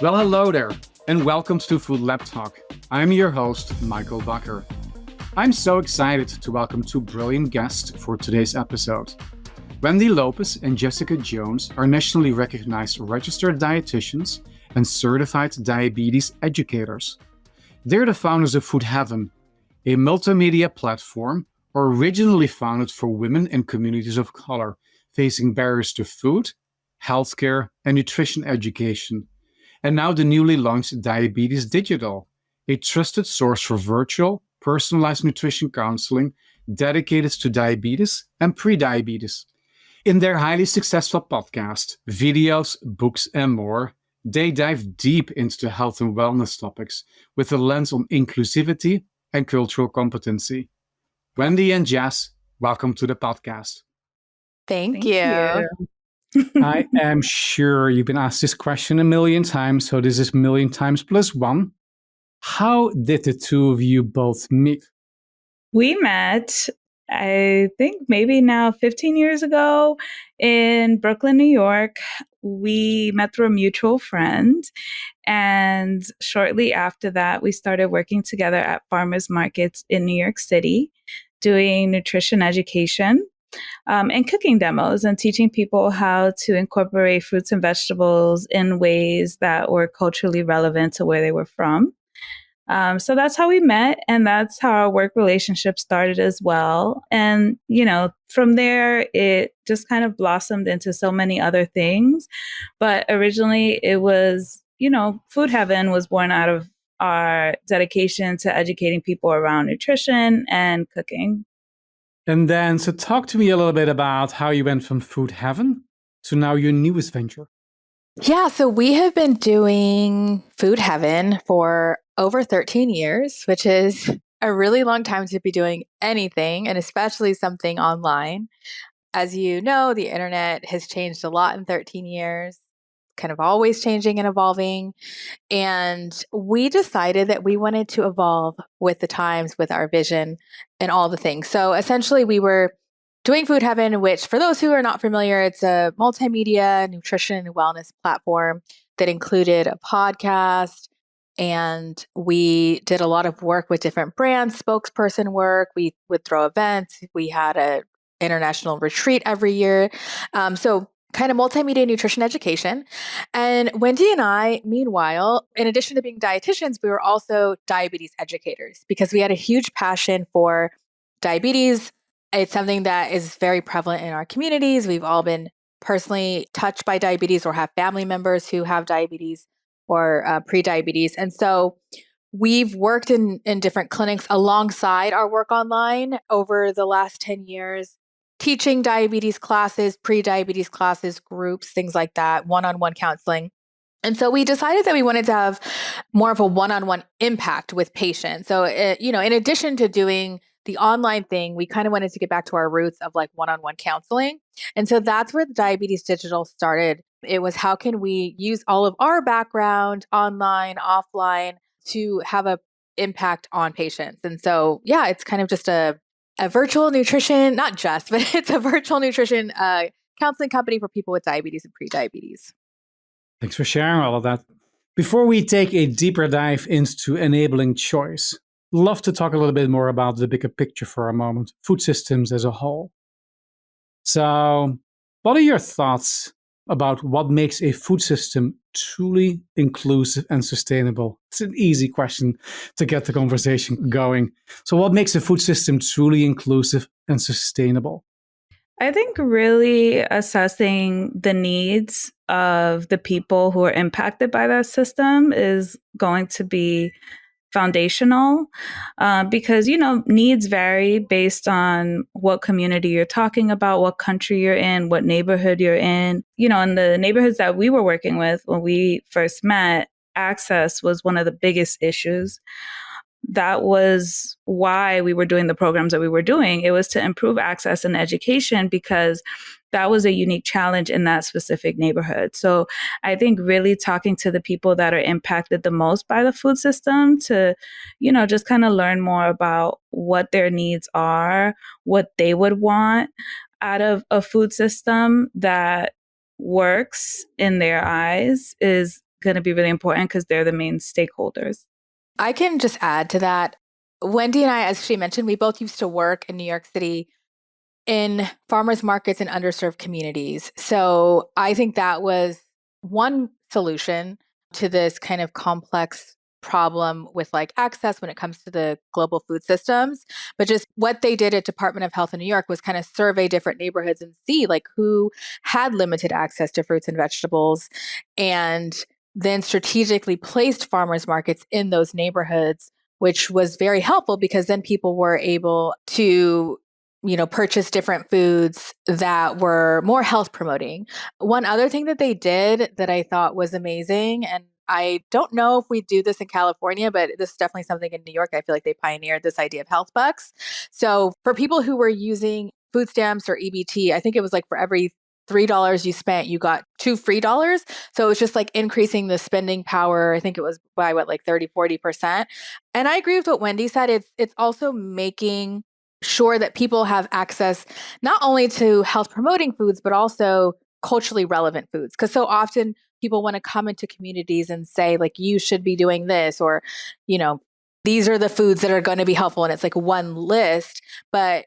Well, hello there, and welcome to Food Lab Talk. I'm your host, Michael Bakker. I'm so excited to welcome two brilliant guests for today's episode. Wendy Lopez and Jessica Jones are nationally recognized registered dietitians and certified diabetes educators. They're the founders of Food Heaven, a multimedia platform originally founded for women and communities of color facing barriers to food, healthcare, and nutrition education. And now the newly launched Diabetes Digital, a trusted source for virtual, personalized nutrition counseling dedicated to diabetes and prediabetes. In their highly successful podcast, videos, books, and more, they dive deep into health and wellness topics with a lens on inclusivity and cultural competency. Wendy and Jess, welcome to the podcast. Thank you. I am sure you've been asked this question a million times, so this is a million times plus one. How did the two of you both meet? We met, I think maybe now 15 years ago in Brooklyn, New York. We met through a mutual friend. And shortly after that, we started working together at farmers markets in New York City, doing nutrition education. And cooking demos and teaching people how to incorporate fruits and vegetables in ways that were culturally relevant to where they were from. So that's how we met, and that's how our work relationship started as well. And, from there, it just kind of blossomed into so many other things. But originally, it was, Food Heaven was born out of our dedication to educating people around nutrition and cooking. And then, so talk to me a little bit about how you went from Food Heaven to now your newest venture. Yeah, so we have been doing Food Heaven for over 13 years, which is a really long time to be doing anything, and especially something online. As you know, the internet has changed a lot in 13 years, kind of always changing and evolving. And we decided that we wanted to evolve with the times, with our vision and all the things. So essentially, we were doing Food Heaven, which for those who are not familiar, it's a multimedia nutrition and wellness platform that included a podcast. And we did a lot of work with different brands, spokesperson work. We would throw events. We had an international retreat every year. So kind of multimedia nutrition education. And Wendy and I, meanwhile, in addition to being dietitians, we were also diabetes educators because we had a huge passion for diabetes. It's something that is very prevalent in our communities. We've all been personally touched by diabetes or have family members who have diabetes or prediabetes. And so we've worked in different clinics alongside our work online over the last 10 years, teaching diabetes classes, pre-diabetes classes, groups, things like that, one-on-one counseling. And so we decided that we wanted to have more of a one-on-one impact with patients. So, in addition to doing the online thing, we kind of wanted to get back to our roots of like one-on-one counseling. And so that's where the Diabetes Digital started. It was how can we use all of our background online, offline to have an impact on patients. And so, yeah, it's kind of just a virtual nutrition, not just, but it's a virtual nutrition counseling company for people with diabetes and prediabetes. Thanks for sharing all of that. Before we take a deeper dive into enabling choice, love to talk a little bit more about the bigger picture for a moment, food systems as a whole. So, what are your thoughts about what makes a food system truly inclusive and sustainable? It's an easy question to get the conversation going. So what makes a food system truly inclusive and sustainable? I think really assessing the needs of the people who are impacted by that system is going to be foundational because, needs vary based on what community you're talking about, what country you're in, what neighborhood you're in. In the neighborhoods that we were working with when we first met, access was one of the biggest issues. That was why we were doing the programs that we were doing. It was to improve access and education because that was a unique challenge in that specific neighborhood. So I think really talking to the people that are impacted the most by the food system to, just kind of learn more about what their needs are, what they would want out of a food system that works in their eyes is going to be really important because they're the main stakeholders. I can just add to that. Wendy and I, as she mentioned, we both used to work in New York City in farmers markets in underserved communities. So I think that was one solution to this kind of complex problem with like access when it comes to the global food systems. But just what they did at Department of Health in New York was kind of survey different neighborhoods and see like who had limited access to fruits and vegetables, and then strategically placed farmers markets in those neighborhoods, which was very helpful because then people were able to purchase different foods that were more health promoting. One other thing that they did that I thought was amazing, and I don't know if we do this in California, but this is definitely something in New York. I feel like they pioneered this idea of health bucks. So for people who were using food stamps or EBT, I think it was like for every $3 you spent, you got $2 free. So it was just like increasing the spending power. I think it was by like 30-40%. And I agree with what Wendy said. It's also making sure that people have access not only to health promoting foods, but also culturally relevant foods. Because so often people want to come into communities and say, like, you should be doing this, or, these are the foods that are going to be helpful. And it's like one list, but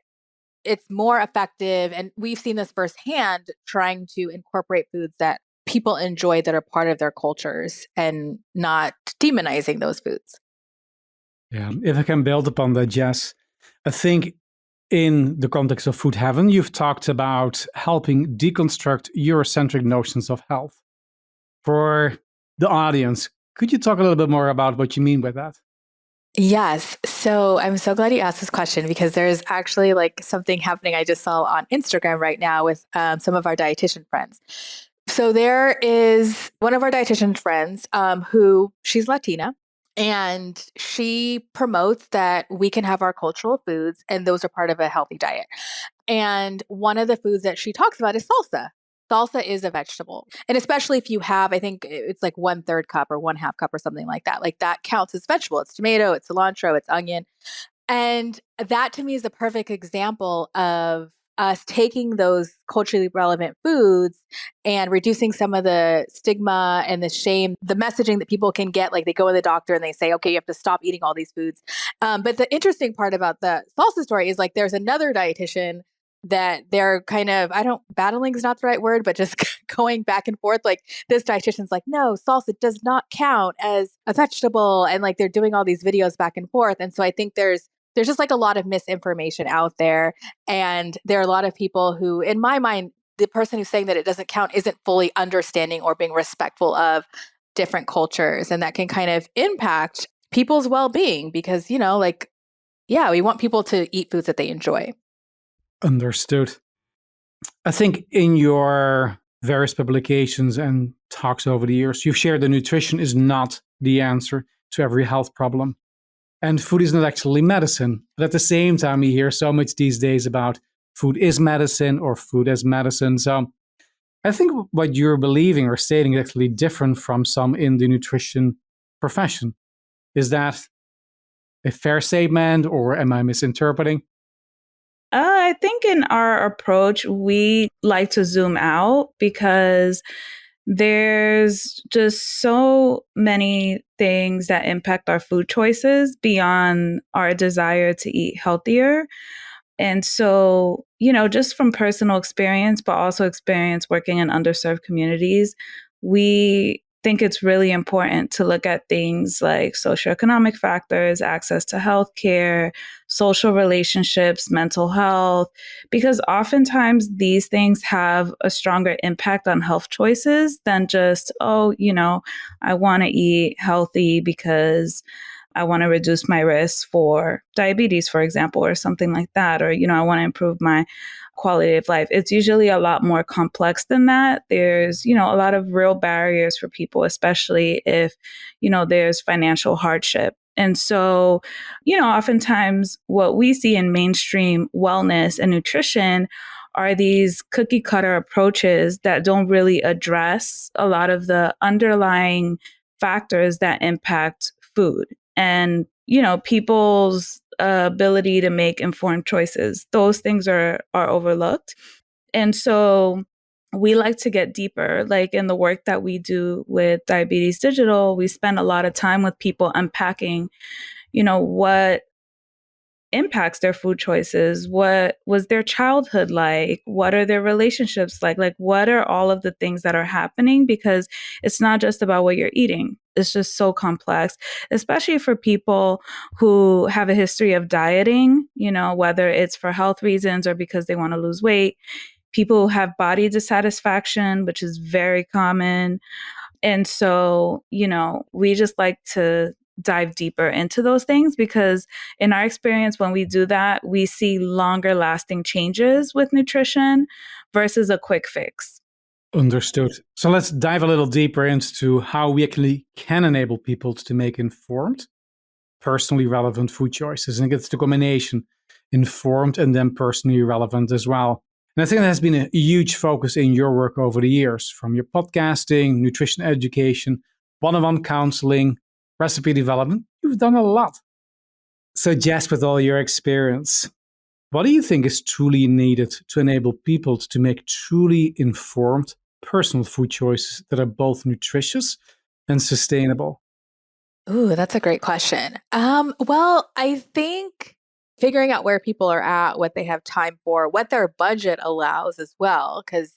it's more effective. And we've seen this firsthand trying to incorporate foods that people enjoy that are part of their cultures and not demonizing those foods. Yeah, if I can build upon that, Jess, I think in the context of Food Heaven, you've talked about helping deconstruct Eurocentric notions of health. For the audience, could you talk a little bit more about what you mean by that? Yes. So I'm so glad you asked this question because there's actually like something happening I just saw on Instagram right now with some of our dietitian friends. So there is one of our dietitian friends who she's Latina, and she promotes that we can have our cultural foods and those are part of a healthy diet. And one of the foods that she talks about is salsa. Salsa is a vegetable. And especially if you have, I think it's like 1/3 cup or 1/2 cup or something like that. Like that counts as vegetable. It's tomato, it's cilantro, it's onion. And that to me is the perfect example of us taking those culturally relevant foods and reducing some of the stigma and the shame, the messaging that people can get. Like they go to the doctor and they say, okay, you have to stop eating all these foods. But the interesting part about the salsa story is like there's another dietitian that they're kind of, battling is not the right word, but just going back and forth. Like this dietitian's like, no, salsa does not count as a vegetable. And like they're doing all these videos back and forth. And so I think there's just like a lot of misinformation out there. And there are a lot of people who, in my mind, the person who's saying that it doesn't count isn't fully understanding or being respectful of different cultures. And that can kind of impact people's well-being because, we want people to eat foods that they enjoy. Understood. I think in your various publications and talks over the years, you've shared that nutrition is not the answer to every health problem. And food is not actually medicine. But at the same time, you hear so much these days about food is medicine or food as medicine. So I think what you're believing or stating is actually different from some in the nutrition profession. Is that a fair statement or am I misinterpreting? I think in our approach, we like to zoom out because there's just so many things that impact our food choices beyond our desire to eat healthier. And so, just from personal experience, but also experience working in underserved communities, we think it's really important to look at things like socioeconomic factors, access to healthcare, social relationships, mental health, because oftentimes these things have a stronger impact on health choices than just, I want to eat healthy because I want to reduce my risk for diabetes, for example, or something like that. Or, I want to improve my quality of life. It's usually a lot more complex than that. There's, a lot of real barriers for people, especially if, there's financial hardship. And so, oftentimes what we see in mainstream wellness and nutrition are these cookie cutter approaches that don't really address a lot of the underlying factors that impact food and, people's ability to make informed choices. Those things are overlooked. And so we like to get deeper. Like in the work that we do with Diabetes Digital, we spend a lot of time with people unpacking, what impacts their food choices. What was their childhood like? What are their relationships like? Like, what are all of the things that are happening? Because it's not just about what you're eating. It's just so complex, especially for people who have a history of dieting, whether it's for health reasons or because they want to lose weight. People who have body dissatisfaction, which is very common. And so, we just like to dive deeper into those things because in our experience, when we do that, we see longer lasting changes with nutrition versus a quick fix. Understood. So let's dive a little deeper into how we actually can enable people to make informed, personally relevant food choices. And it's the combination, informed and then personally relevant as well. And I think that has been a huge focus in your work over the years, from your podcasting, nutrition education, one-on-one counseling, recipe development. You've done a lot. So Jess, with all your experience, what do you think is truly needed to enable people to make truly informed personal food choices that are both nutritious and sustainable? Ooh, that's a great question. Well, I think figuring out where people are at, what they have time for, what their budget allows as well, because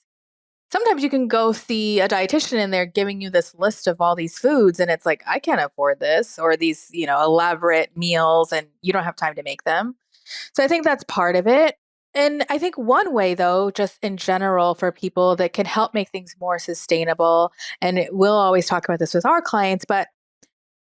sometimes you can go see a dietitian and they're giving you this list of all these foods and it's like, I can't afford this, or these, elaborate meals, and you don't have time to make them. So I think that's part of it. And I think one way, though, just in general for people that can help make things more sustainable, and we'll always talk about this with our clients, but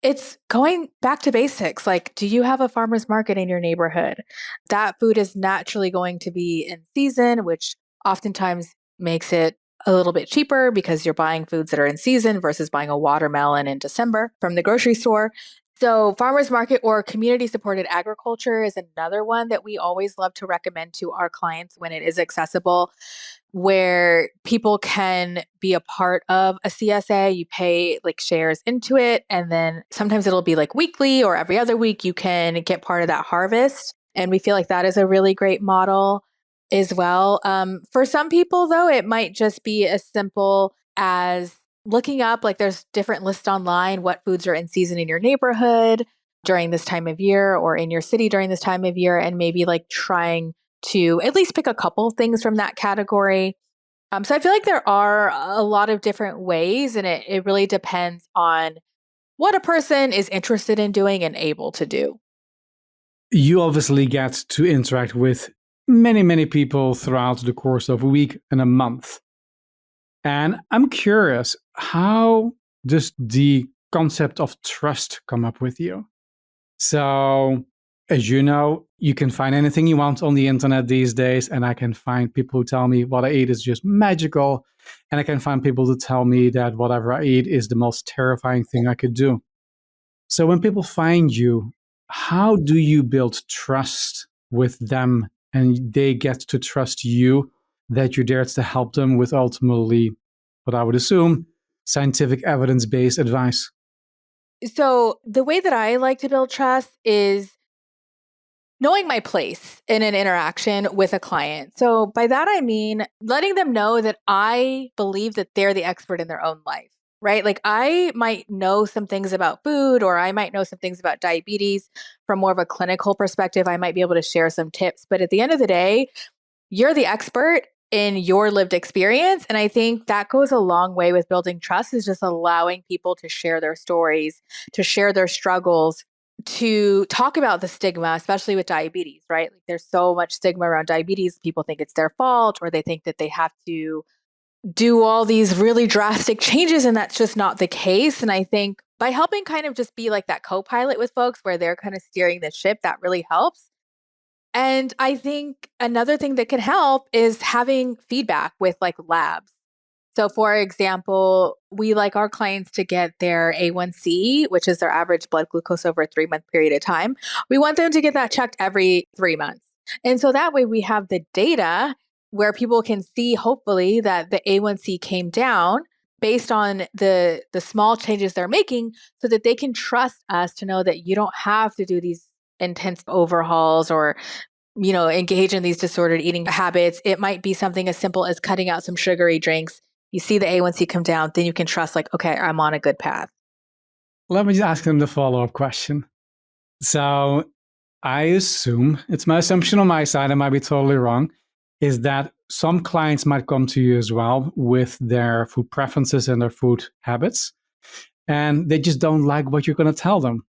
it's going back to basics. Like, do you have a farmer's market in your neighborhood? That food is naturally going to be in season, which oftentimes makes it a little bit cheaper because you're buying foods that are in season versus buying a watermelon in December from the grocery store. So, farmers market or community supported agriculture is another one that we always love to recommend to our clients when it is accessible, where people can be a part of a CSA. You pay like shares into it, and then sometimes it'll be like weekly or every other week you can get part of that harvest. And we feel like that is a really great model as well. For some people, though, it might just be as simple as looking up, like there's different lists online, what foods are in season in your neighborhood during this time of year or in your city during this time of year, and maybe like trying to at least pick a couple things from that category. So I feel like there are a lot of different ways, and it really depends on what a person is interested in doing and able to do. You obviously get to interact with many, many people throughout the course of a week and a month. And I'm curious, how does the concept of trust come up with you? So, as you know, you can find anything you want on the internet these days, and I can find people who tell me what I eat is just magical, and I can find people who tell me that whatever I eat is the most terrifying thing I could do. So, when people find you, how do you build trust with them and they get to trust you that you're there to help them with ultimately, what I would assume, scientific evidence based advice? So the way that I like to build trust is knowing my place in an interaction with a client. So by that, I mean letting them know that I believe that they're the expert in their own life, right? Like I might know some things about food, or I might know some things about diabetes from more of a clinical perspective. I might be able to share some tips, but at the end of the day, you're the expert in your lived experience. And I think that goes a long way with building trust, is just allowing people to share their stories, to share their struggles, to talk about the stigma, especially with diabetes, right? Like there's so much stigma around diabetes. People think it's their fault, or they think that they have to do all these really drastic changes. And that's just not the case. And I think by helping kind of just be like that co-pilot with folks where they're kind of steering the ship, that really helps. And I think another thing that can help is having feedback with like labs. So, for example, we like our clients to get their A1C, which is their average blood glucose over a 3-month period of time. We want them to get that checked every 3 months. And so that way we have the data where people can see, hopefully, that the A1C came down based on the small changes they're making, so that they can trust us to know that you don't have to do these intense overhauls or engage in these disordered eating habits. It might be something as simple as cutting out some sugary drinks. You see the A1C come down, then you can trust like, okay, I'm on a good path. Let me just ask them the follow-up question. So I assume, it's my assumption on my side, I might be totally wrong, is that some clients might come to you as well with their food preferences and their food habits, and they just don't like what you're going to tell them.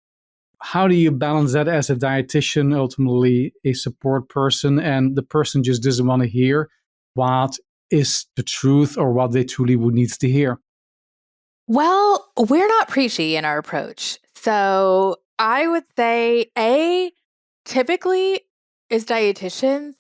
How do you balance that as a dietitian, ultimately a support person, and the person just doesn't want to hear what is the truth or what they truly would need to hear? Well, we're not preachy in our approach. So I would say, typically as dietitians,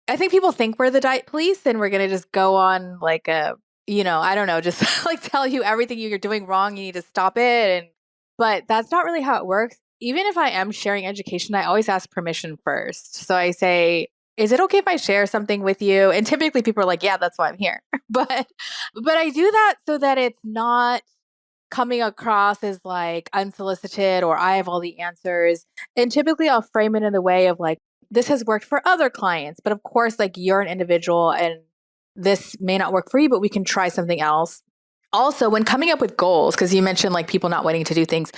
I think people think we're the diet police and we're going to just go on like I don't know, just like tell you everything you're doing wrong. You need to stop it. But that's not really how it works. Even if I am sharing education, I always ask permission first. So I say, is it okay if I share something with you? And typically people are like, yeah, that's why I'm here. But I do that so that it's not coming across as like unsolicited or I have all the answers. And typically I'll frame it in the way of like, this has worked for other clients, but of course, like you're an individual and this may not work for you, but we can try something else. Also, when coming up with goals, because you mentioned like people not wanting to do things,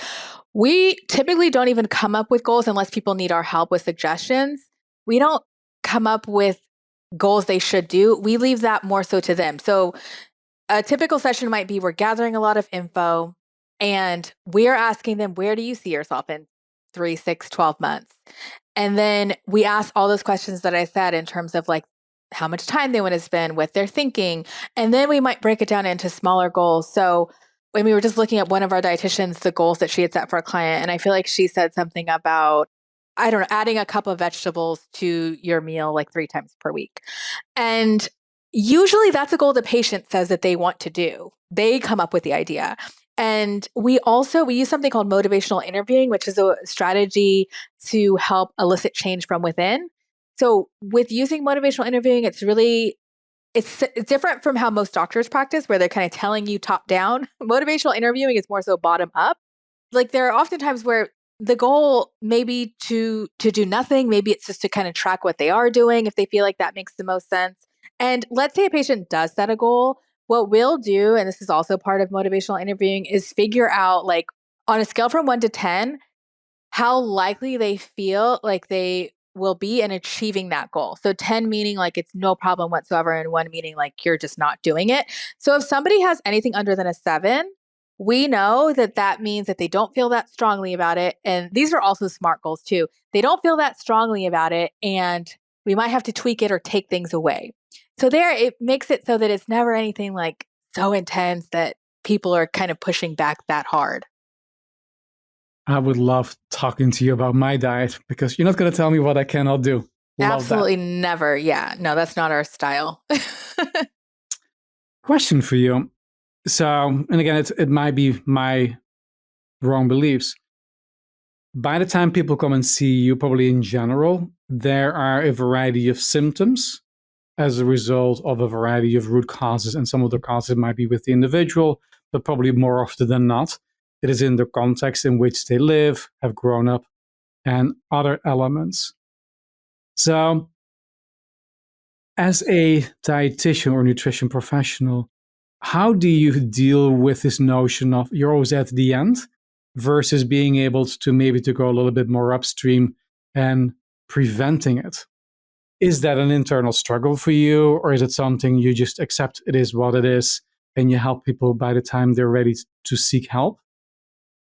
we typically don't even come up with goals unless people need our help with suggestions. We don't come up with goals they should do. We leave that more so to them. So a typical session might be we're gathering a lot of info and we're asking them, where do you see yourself in 3, 6, 12 months? And then we ask all those questions that I said in terms of like how much time they want to spend, what they're thinking. And then we might break it down into smaller goals. So when we were just looking at one of our dietitians, the goals that she had set for a client, and I feel like she said something about, I don't know, adding a cup of vegetables to your meal like 3 times per week. And usually that's a goal the patient says that they want to do. They come up with the idea. And we use something called motivational interviewing, which is a strategy to help elicit change from within. So with using motivational interviewing, it's different from how most doctors practice, where they're kind of telling you top down. Motivational interviewing is more so bottom up. Like there are often times where the goal may be to do nothing. Maybe it's just to kind of track what they are doing if they feel like that makes the most sense. And let's say a patient does set a goal. What we'll do, and this is also part of motivational interviewing, is figure out like on a scale from 1 to 10, how likely they feel like they will be in achieving that goal. So 10 meaning like it's no problem whatsoever, and 1 meaning like you're just not doing it. So if somebody has anything under than a 7, we know that that means that they don't feel that strongly about it. And these are also SMART goals too. They don't feel that strongly about it, and we might have to tweak it or take things away. So there, it makes it so that it's never anything like so intense that people are kind of pushing back that hard. I would love talking to you about my diet because you're not going to tell me what I cannot do. Love Absolutely that. never. Yeah. No, that's not our style. Question for you. So, and again, it might be my wrong beliefs. By the time people come and see you, probably in general, there are a variety of symptoms as a result of a variety of root causes. And some of the causes might be with the individual, but probably more often than not, it is in the context in which they live, have grown up, and other elements. So, as a dietitian or nutrition professional, how do you deal with this notion of you're always at the end versus being able to maybe to go a little bit more upstream and preventing it? Is that an internal struggle for you, or is it something you just accept it is what it is and you help people by the time they're ready to seek help?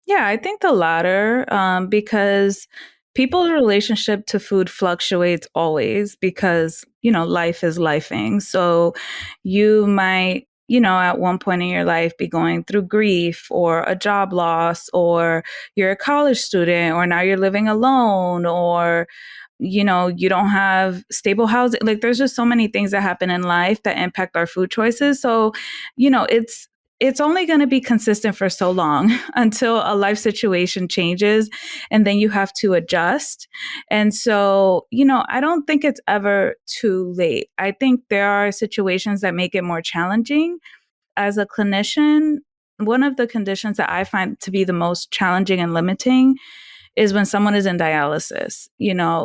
Yeah, I think the latter, because people's relationship to food fluctuates always because, life is lifing. So you might, at one point in your life be going through grief or a job loss, or you're a college student, or now you're living alone, or you don't have stable housing. Like there's just so many things that happen in life that impact our food choices. So, it's only going to be consistent for so long until a life situation changes and then you have to adjust. And so, I don't think it's ever too late. I think there are situations that make it more challenging. As a clinician, one of the conditions that I find to be the most challenging and limiting is when someone is in dialysis.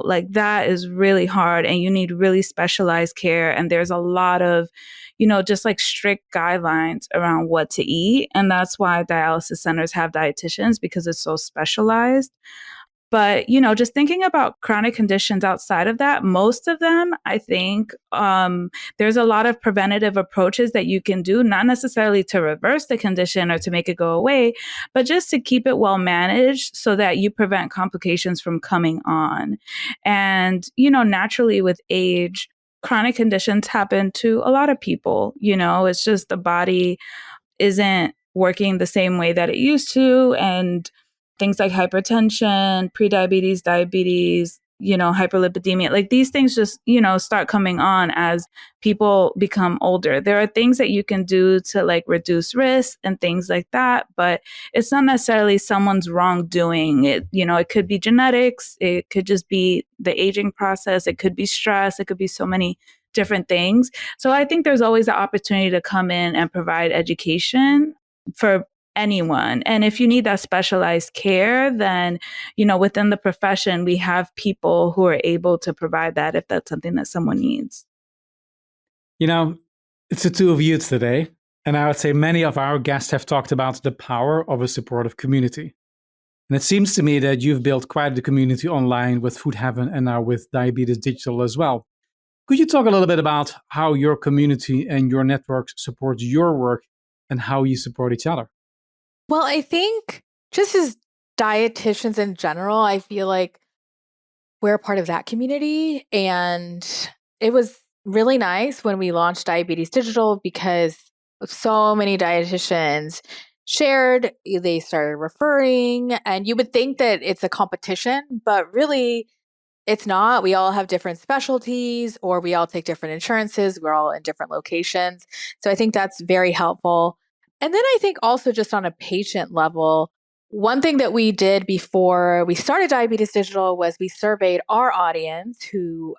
Like that is really hard and you need really specialized care. And there's a lot of, just like strict guidelines around what to eat. And that's why dialysis centers have dietitians, because it's so specialized. But, just thinking about chronic conditions outside of that, most of them, I think there's a lot of preventative approaches that you can do, not necessarily to reverse the condition or to make it go away, but just to keep it well managed so that you prevent complications from coming on. And, naturally with age, chronic conditions happen to a lot of people. It's just the body isn't working the same way that it used to. And things like hypertension, prediabetes, diabetes, hyperlipidemia, like these things just, start coming on as people become older. There are things that you can do to like reduce risk and things like that, but it's not necessarily someone's wrongdoing. It could be genetics. It could just be the aging process. It could be stress. It could be so many different things. So I think there's always the opportunity to come in and provide education for anyone. And if you need that specialized care, then, within the profession, we have people who are able to provide that if that's something that someone needs. It's the two of you today. And I would say many of our guests have talked about the power of a supportive community. And it seems to me that you've built quite the community online with Food Heaven and now with Diabetes Digital as well. Could you talk a little bit about how your community and your network supports your work and how you support each other? Well, I think just as dietitians in general, I feel like we're part of that community. And it was really nice when we launched Diabetes Digital because so many dietitians shared, they started referring, and you would think that it's a competition, but really it's not. We all have different specialties, or we all take different insurances. We're all in different locations. So I think that's very helpful. And then I think also just on a patient level, one thing that we did before we started Diabetes Digital was we surveyed our audience,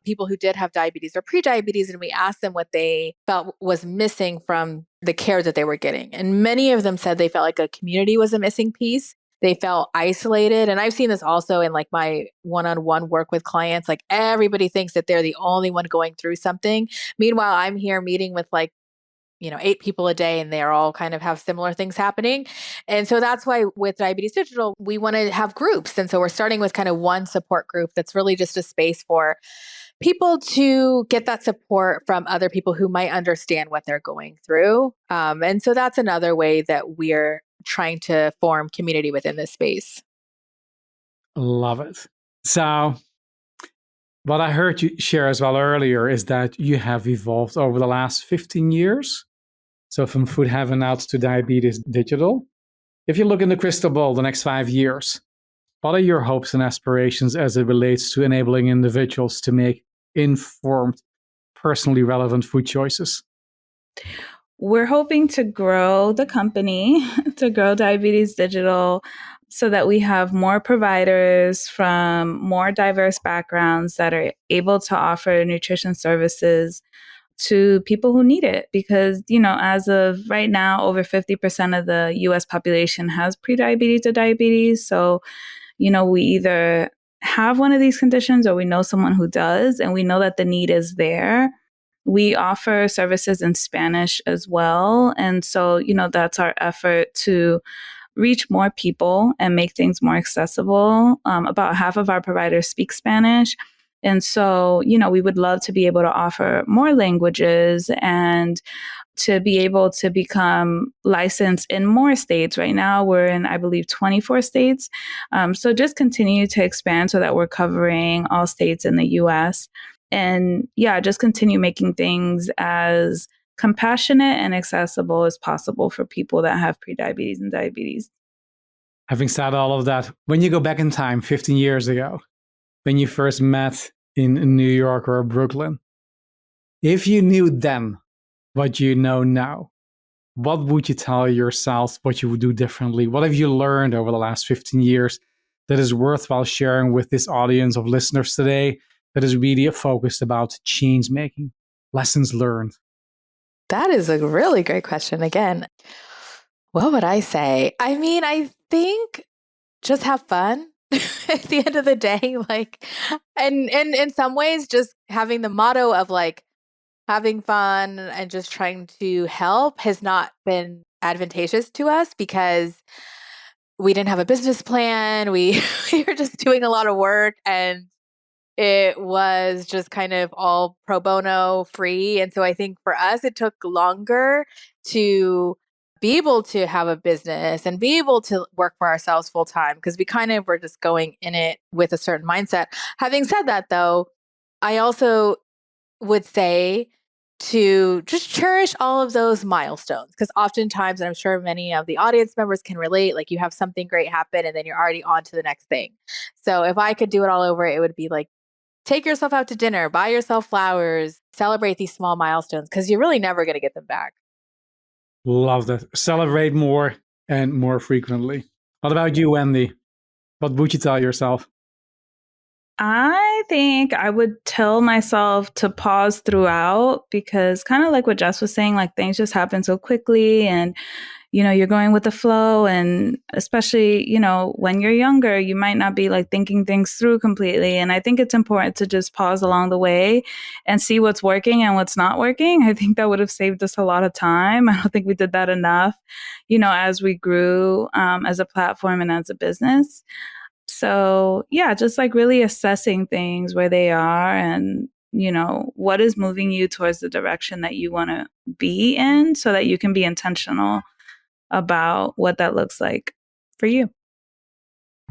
people who did have diabetes or prediabetes, and we asked them what they felt was missing from the care that they were getting. And many of them said they felt like a community was a missing piece. They felt isolated. And I've seen this also in like my one-on-one work with clients. Like everybody thinks that they're the only one going through something. Meanwhile, I'm here meeting with 8 people a day, and they're all kind of have similar things happening. And so that's why with Diabetes Digital, we want to have groups. And so we're starting with kind of one support group that's really just a space for people to get that support from other people who might understand what they're going through. And so that's another way that we're trying to form community within this space. Love it. So what I heard you share as well earlier is that you have evolved over the last 15 years. So from Food Heaven out to Diabetes Digital. If you look in the crystal ball the next 5 years, what are your hopes and aspirations as it relates to enabling individuals to make informed, personally relevant food choices? We're hoping to grow the company, to grow Diabetes Digital, so that we have more providers from more diverse backgrounds that are able to offer nutrition services to people who need it. Because, as of right now, over 50% of the US population has prediabetes or diabetes. So, we either have one of these conditions or we know someone who does, and we know that the need is there. We offer services in Spanish as well. And so, that's our effort to reach more people and make things more accessible. About half of our providers speak Spanish. And so, we would love to be able to offer more languages and to be able to become licensed in more states. Right now, we're in, I believe, 24 states. So just continue to expand so that we're covering all states in the US. And just continue making things as compassionate and accessible as possible for people that have prediabetes and diabetes. Having said all of that, when you go back in time 15 years ago, when you first met in New York or Brooklyn, if you knew then what you know now, what would you tell yourself what you would do differently? What have you learned over the last 15 years that is worthwhile sharing with this audience of listeners today that is really focused about change making, lessons learned? That is a really great question. Again, what would I say? I mean, I think just have fun. at the end of the day, like, and in some ways, just having the motto of like having fun and just trying to help has not been advantageous to us because we didn't have a business plan. We were just doing a lot of work and it was just kind of all pro bono free. And so I think for us, it took longer to be able to have a business and be able to work for ourselves full time because we kind of were just going in it with a certain mindset. Having said that, though, I also would say to just cherish all of those milestones because oftentimes, and I'm sure many of the audience members can relate, like you have something great happen and then you're already on to the next thing. So if I could do it all over, it would be like, take yourself out to dinner, buy yourself flowers, celebrate these small milestones because you're really never going to get them back. Love that. Celebrate more and more frequently. What about you, Wendy? What would you tell yourself? I think I would tell myself to pause throughout because kind of like what Jess was saying, like things just happen so quickly and you're going with the flow. And especially, when you're younger, you might not be like thinking things through completely. And I think it's important to just pause along the way and see what's working and what's not working. I think that would have saved us a lot of time. I don't think we did that enough, as we grew as a platform and as a business. So yeah, just like really assessing things where they are and what is moving you towards the direction that you want to be in so that you can be intentional about what that looks like for you.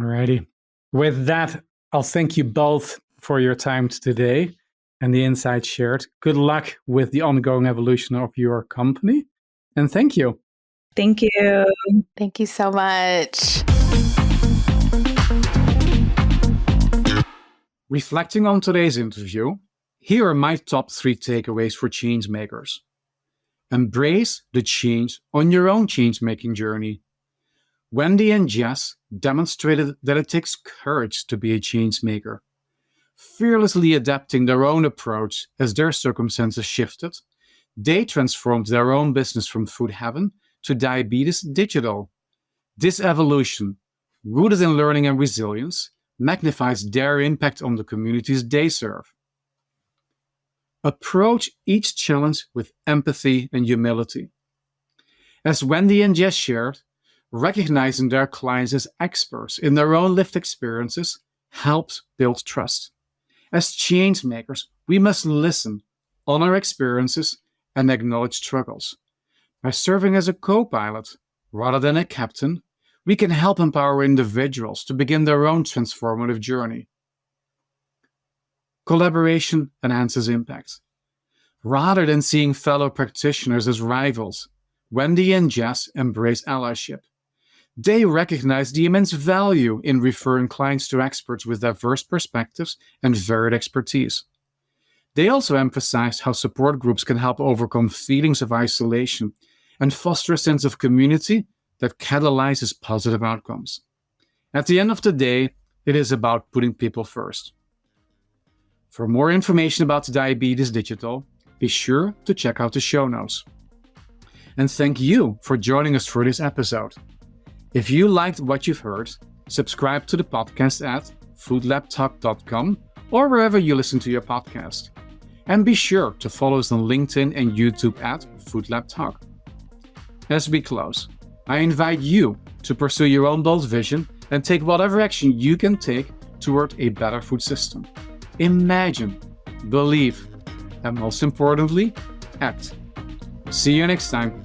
Alrighty. With that, I'll thank you both for your time today and the insights shared. Good luck with the ongoing evolution of your company. And thank you. Thank you. Thank you so much. Reflecting on today's interview, here are my top 3 takeaways for changemakers. Embrace the change on your own change-making journey. Wendy and Jess demonstrated that it takes courage to be a change maker. Fearlessly adapting their own approach as their circumstances shifted, they transformed their own business from food heaven to diabetes digital. This evolution, rooted in learning and resilience, magnifies their impact on the communities they serve. Approach each challenge with empathy and humility. As Wendy and Jess shared, recognizing their clients as experts in their own lived experiences helps build trust. As change makers, we must listen, honor experiences, and acknowledge struggles. By serving as a co-pilot rather than a captain, we can help empower individuals to begin their own transformative journey. Collaboration enhances impact. Rather than seeing fellow practitioners as rivals, Wendy and Jess embrace allyship. They recognize the immense value in referring clients to experts with diverse perspectives and varied expertise. They also emphasize how support groups can help overcome feelings of isolation and foster a sense of community that catalyzes positive outcomes. At the end of the day, it is about putting people first. For more information about Diabetes Digital, be sure to check out the show notes. And thank you for joining us for this episode. If you liked what you've heard, subscribe to the podcast at foodlabtalk.com or wherever you listen to your podcast. And be sure to follow us on LinkedIn and YouTube at foodlabtalk. As we close, I invite you to pursue your own bold vision and take whatever action you can take toward a better food system. Imagine, believe, and most importantly, act. See you next time.